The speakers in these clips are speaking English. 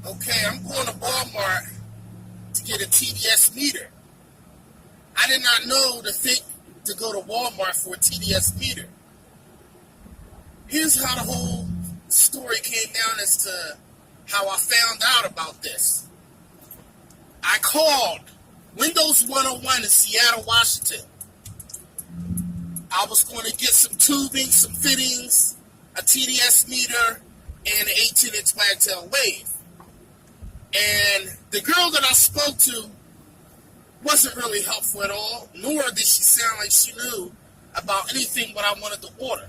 Okay, I'm going to Walmart to get a TDS meter. I did not know to go to Walmart for a TDS meter. Here's how the whole story came down as to how I found out about this. I called Windows 101 in Seattle, Washington. I was going to get some tubing, some fittings, a TDS meter, and an 18-inch Wagtail wave. And the girl that I spoke to wasn't really helpful at all, nor did she sound like she knew about anything what I wanted to order.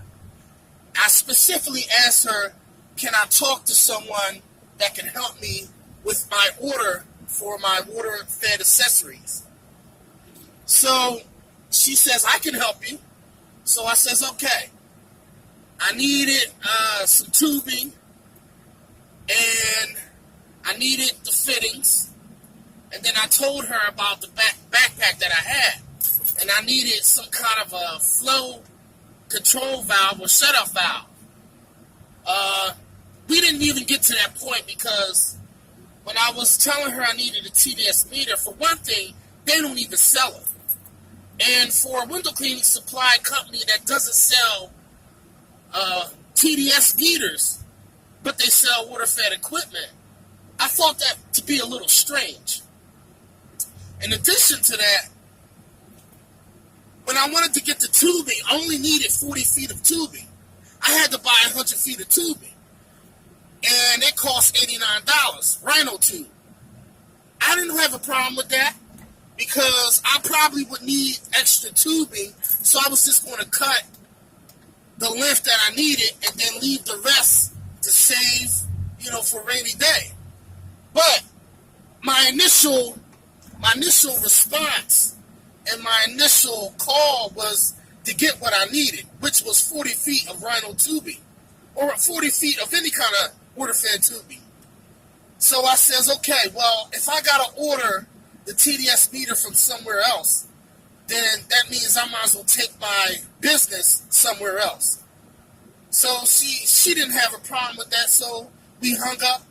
I specifically asked her, can I talk to someone that can help me with my order for my water-fed accessories? So she says, I can help you. So I says, okay. I needed some tubing, and I needed the fittings, and then I told her about the backpack that I had, and I needed some kind of a flow control valve or shut-off valve. We didn't even get to that point because when I was telling her I needed a TDS meter, for one thing, they don't even sell it. And for a window cleaning supply company that doesn't sell TDS meters, but they sell water-fed equipment, I thought that to be a little strange. In addition to that, when I wanted to get the tubing, I only needed 40 feet of tubing. I had to buy 100 feet of tubing. And it cost $89, Rhino tube. I didn't have a problem with that because I probably would need extra tubing, so I was just going to cut the length that I needed and then leave the rest to save, for a rainy day. But my initial response and my initial call was to get what I needed, which was 40 feet of Rhino tubing, or 40 feet of any kind of water-fed tubing. So I says, okay, well, if I got to order the TDS meter from somewhere else, then that means I might as well take my business somewhere else. So she didn't have a problem with that, so we hung up,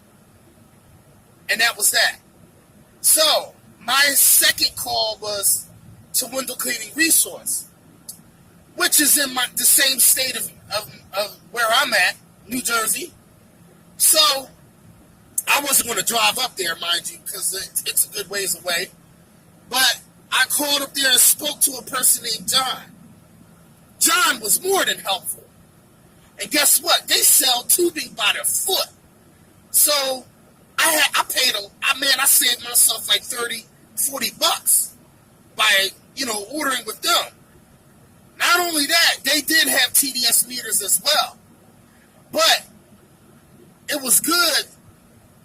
and that was that. So my second call was to Window Cleaning Resource, which is in the same state of where I'm at, New Jersey. So I wasn't going to drive up there, mind you, because it's a good ways away. But I called up there and spoke to a person named John. John was more than helpful. And guess what? They sell tubing by the foot. So I saved myself like $30-$40 by, ordering with them. Not only that, they did have TDS meters as well. But it was good.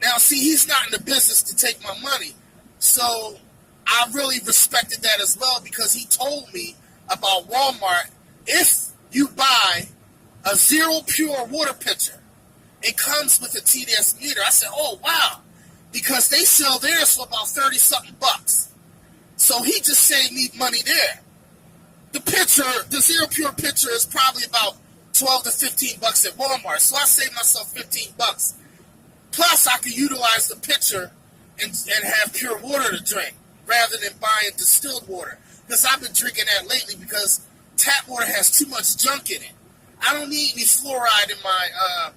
Now, see, he's not in the business to take my money. So I really respected that as well because he told me about Walmart. If you buy a zero pure water pitcher, it comes with a TDS meter. I said, oh, wow, because they sell theirs for about 30-something bucks. So he just saved me money there. The zero pure pitcher is probably about 12 to 15 bucks at Walmart. So I saved myself 15 bucks. Plus, I could utilize the pitcher and have pure water to drink rather than buying distilled water. Because I've been drinking that lately because tap water has too much junk in it. I don't need any fluoride in my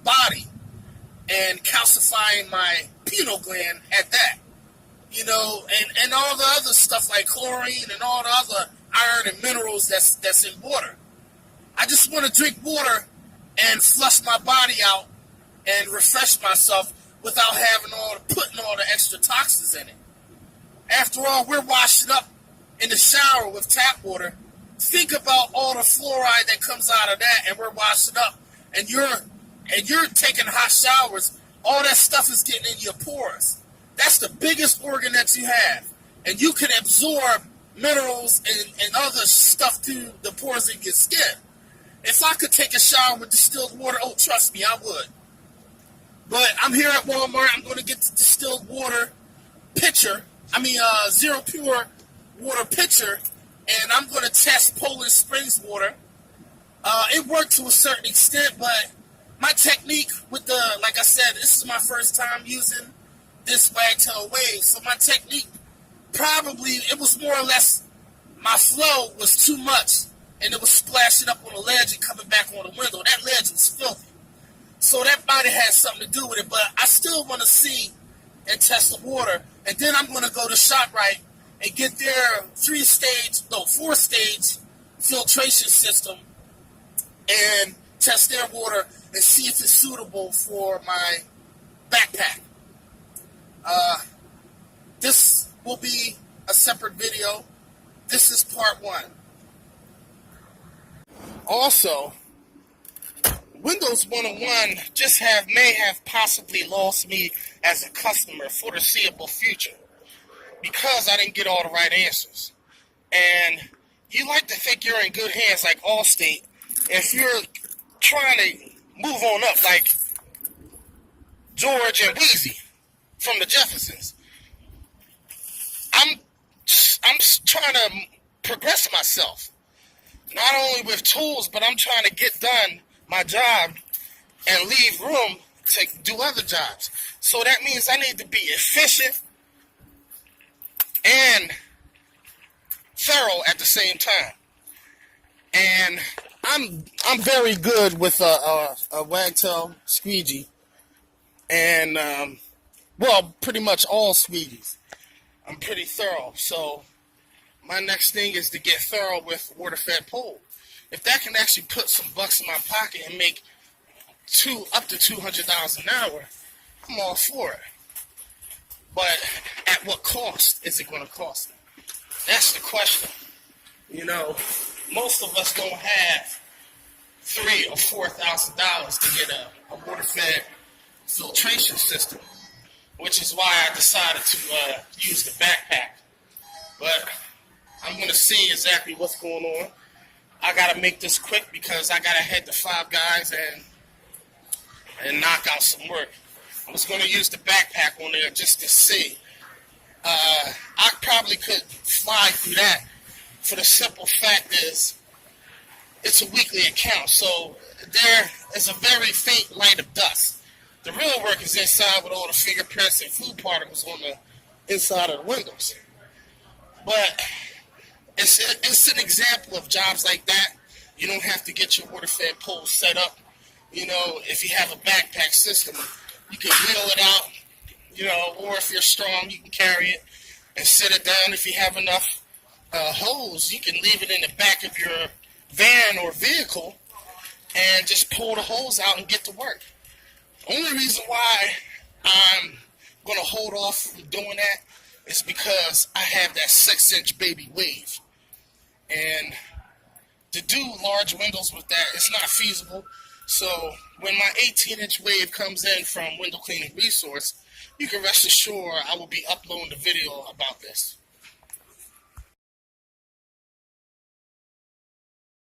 body and calcifying my pineal gland at that. And all the other stuff like chlorine and all the other iron and minerals that's in water. I just want to drink water and flush my body out and refresh myself without putting all the extra toxins in it. After all, we're washing up in the shower with tap water. Think about all the fluoride that comes out of that, and we're washing up, and you're taking hot showers. All that stuff is getting in your pores. That's the biggest organ that you have, and you can absorb minerals and other stuff through the pores in your skin. If I could take a shower with distilled water, oh, trust me, I would. But I'm here at Walmart. I'm going to get the distilled water pitcher. Zero pure water pitcher, and I'm going to test Poland Springs water. It worked to a certain extent, but my technique with like I said, this is my first time using this Wagtail wave. So my technique, probably, it was more or less, my flow was too much, and it was splashing up on the ledge and coming back on the window. That ledge was filthy. So that might have had something to do with it, but I still want to see and test the water. And then I'm going to go to ShopRite and get their 4-stage filtration system and test their water and see if it's suitable for my backpack. This will be a separate video. This is part 1. Also, Windows 101 may have possibly lost me as a customer for the foreseeable future because I didn't get all the right answers. And you like to think you're in good hands like Allstate if you're trying to move on up like George and Wheezy from the Jeffersons. I'm trying to progress myself, not only with tools, but I'm trying to get done my job and leave room to do other jobs. So that means I need to be efficient and thorough at the same time. And I'm very good with a Wagtail squeegee, and well, pretty much all squeegees. I'm pretty thorough. So my next thing is to get thorough with water-fed pole. If that can actually put some bucks in my pocket and make up to $200 an hour, I'm all for it. But at what cost is it going to cost me? That's the question. You know, most of us don't have $3,000 or $4,000 to get a water-fed filtration system, which is why I decided to use the backpack. But I'm going to see exactly what's going on. I got to make this quick because I got to head to Five Guys and knock out some work. I was going to use the backpack on there just to see. I probably could fly through that, for the simple fact is it's a weekly account, so there is a very faint light of dust. The real work is inside with all the fingerprints and food particles on the inside of the windows. But it's an example of jobs like that. You don't have to get your water-fed pole set up. You know, if you have a backpack system, you can wheel it out, you know, or if you're strong, you can carry it and sit it down. If you have enough hose, you can leave it in the back of your van or vehicle and just pull the hose out and get to work. Only reason why I'm going to hold off from doing that is because I have that 6-inch baby wave. And to do large windows with that, it's not feasible. So when my 18-inch wave comes in from Window Cleaning Resource, you can rest assured I will be uploading the video about this.